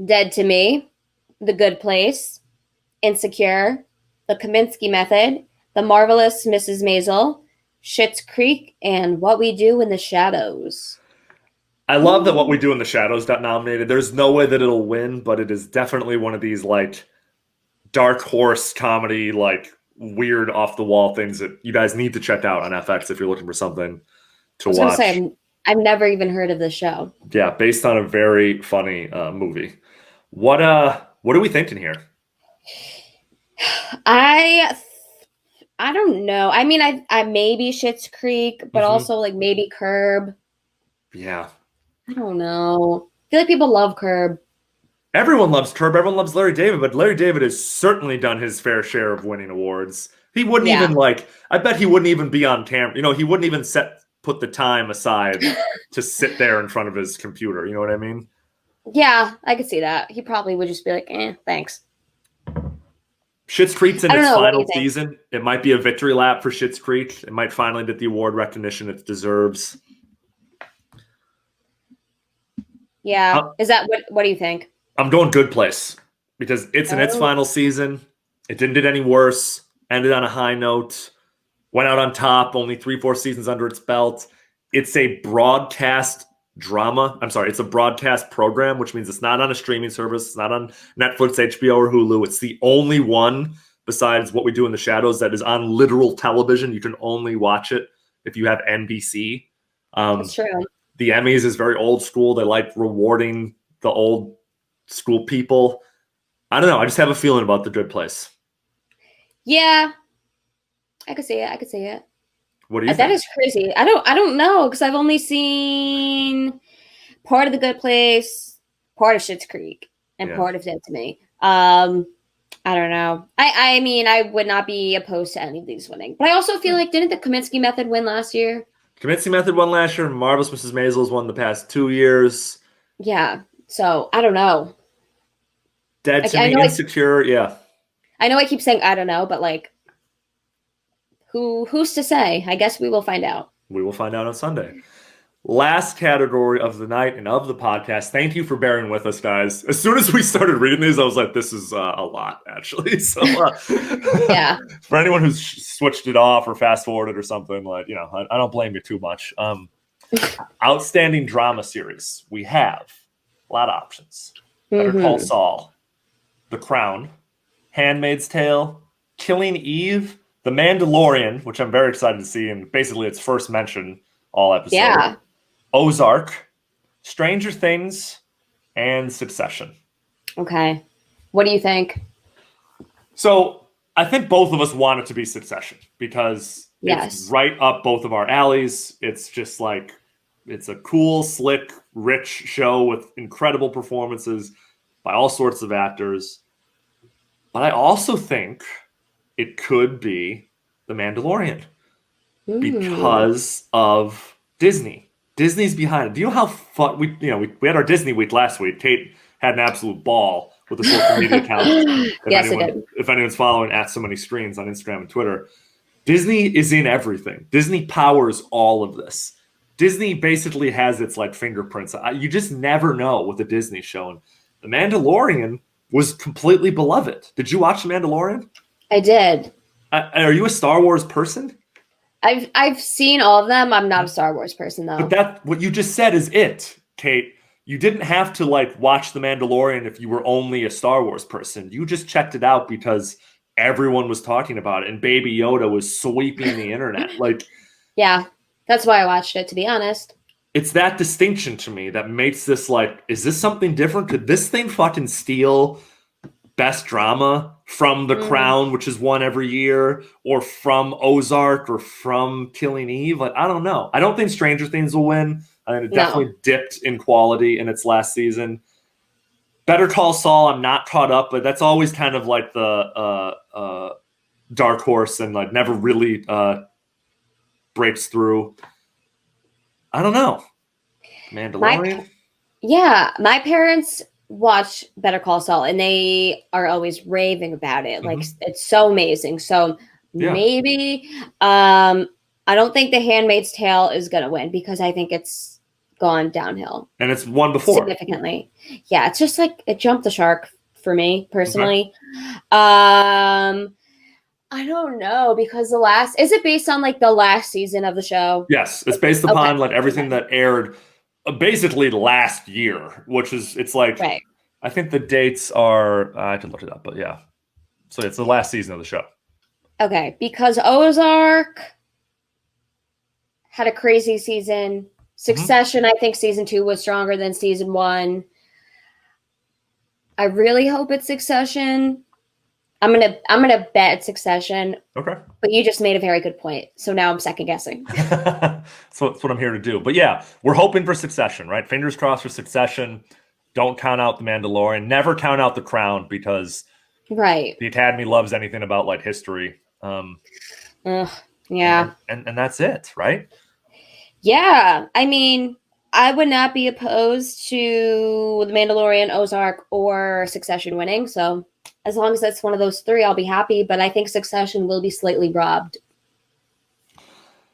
Dead to Me, The Good Place, Insecure, The Kaminsky Method, The Marvelous Mrs. Maisel, Schitt's Creek, and What We Do in the Shadows. I love that What We Do in the Shadows got nominated. There's no way that it'll win, but it is definitely one of these like dark horse comedy, like weird off the wall things that you guys need to check out on FX if you're looking for something to watch. I was gonna say, I've never even heard of this show. Yeah, based on a very funny movie. What are we thinking here? I don't know. I mean, I maybe Schitt's Creek, but also like maybe Curb. Yeah. I don't know. I feel like people love Curb. Everyone loves Curb. Everyone loves Larry David, but Larry David has certainly done his fair share of winning awards. He wouldn't even I bet he wouldn't even be on camera. You know, he wouldn't even put the time aside to sit there in front of his computer. You know what I mean? Yeah, I could see that. He probably would just be like, thanks. Schitt's Creek's in its final season. It might be a victory lap for Schitt's Creek. It might finally get the award recognition it deserves. Yeah. Is that what do you think? I'm going Good Place because it's in its final season. It didn't get any worse. Ended on a high note. Went out on top. Only 3-4 seasons under its belt. It's a broadcast drama. I'm sorry. It's a broadcast program, which means it's not on a streaming service. It's not on Netflix, HBO, or Hulu. It's the only one besides What We Do in the Shadows that is on literal television. You can only watch it if you have NBC. That's true. The Emmys is very old school. They like rewarding the old school people. I don't know. I just have a feeling about The Good Place. Yeah. I could see it. What do you think? That is crazy. I don't know because I've only seen part of The Good Place, part of Schitt's Creek, and part of Dead to Me. I don't know. I mean, I would not be opposed to any of these winning. But I also feel like, didn't the Kaminsky Method win last year? Kaminsky Method won last year, and Marvelous Mrs. Maisel's won the past 2 years. Yeah. So, I don't know. Dead to Me, Insecure, yeah. I know I keep saying I don't know, but like, who's to say? I guess we will find out. We will find out on Sunday. Last category of the night and of the podcast. Thank you for bearing with us, guys. As soon as we started reading these, I was like, this is a lot, actually. So, yeah. For anyone who's switched it off or fast forwarded or something, like, you know, I don't blame you too much. Outstanding Drama Series. We have a lot of options. Better Call Saul, The Crown, Handmaid's Tale, Killing Eve, The Mandalorian, which I'm very excited to see, and basically its first mention all episode. Yeah. Ozark, Stranger Things, and Succession. Okay. What do you think? So I think both of us want it to be Succession because it's right up both of our alleys. It's just like, it's a cool, slick, rich show with incredible performances by all sorts of actors. But I also think it could be The Mandalorian because of Disney. Disney's behind it. Do you know how fun we had our Disney week last week? Kate had an absolute ball with the social media account. If anyone's following at So Many Screens on Instagram and Twitter, Disney is in everything. Disney powers all of this. Disney basically has its like fingerprints. You just never know with a Disney show. And The Mandalorian was completely beloved. Did you watch The Mandalorian? I did. Are you a Star Wars person? I've seen all of them. I'm not a Star Wars person though. But what you just said is it, Kate. You didn't have to like watch The Mandalorian if you were only a Star Wars person. You just checked it out because everyone was talking about it, and Baby Yoda was sweeping the internet. Like, Yeah, that's why I watched it, to be honest. it's that distinction to me that makes this like, is this something different? Could this thing fucking steal best drama from The Crown, which is won every year, or from Ozark, or from Killing Eve? Like, I don't know. I don't think Stranger Things will win. I think it definitely dipped in quality in its last season. Better Call Saul, I'm not caught up, but that's always kind of like the dark horse and like never really breaks through. I don't know. Mandalorian? My parents watch Better Call Saul, and they are always raving about it. Like, it's so amazing. So maybe I don't think The Handmaid's Tale is going to win, because I think it's gone downhill. And it's won before. Significantly. Yeah, it's just like it jumped the shark for me, personally. I don't know, because is it based on like the last season of the show? Yes, it's based upon like everything that aired basically last year, which is, it's like, I think the dates are, I can look it up, but yeah. So it's the last season of the show. Okay, because Ozark had a crazy season. Succession, I think season 2 was stronger than season 1. I really hope it's Succession. I'm gonna bet it's Succession. Okay. But you just made a very good point. So now I'm second guessing. So that's what I'm here to do. But yeah, we're hoping for Succession, right? Fingers crossed for Succession. Don't count out The Mandalorian. Never count out The Crown, because the Academy loves anything about like history. Yeah. And that's it, right? Yeah. I mean, I would not be opposed to The Mandalorian, Ozark, or Succession winning. So as long as that's one of those 3, I'll be happy. But I think Succession will be slightly robbed.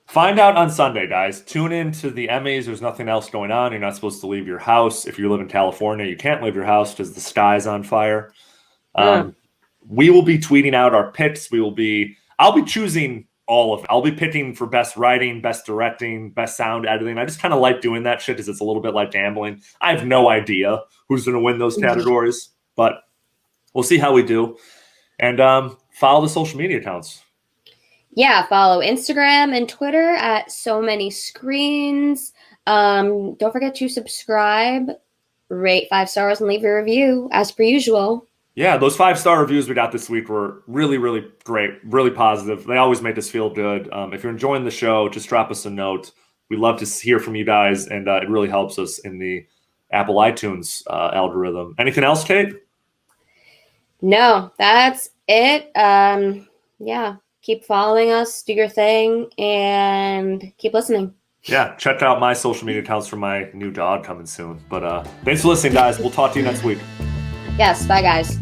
Find out on Sunday, guys. Tune in to the Emmys. There's nothing else going on. You're not supposed to leave your house. If you live in California, you can't leave your house because the sky's on fire. We will be tweeting out our picks. I'll be choosing all of it. I'll be picking for best writing, best directing, best sound editing. I just kind of like doing that shit because it's a little bit like gambling. I have no idea who's going to win those categories, but we'll see how we do. And follow the social media accounts. Yeah, follow Instagram and Twitter at So Many Screens. Don't forget to subscribe, rate 5 stars, and leave a review as per usual. Yeah, those 5-star reviews we got this week were really, really great, really positive. They always make us feel good. If you're enjoying the show, just drop us a note. We love to hear from you guys, and it really helps us in the Apple iTunes algorithm. Anything else, Kate? No, that's it. Yeah, keep following us, do your thing, and keep listening. Yeah, check out my social media accounts for my new dog coming soon. But thanks for listening, guys. We'll talk to you next week. Yes, bye, guys.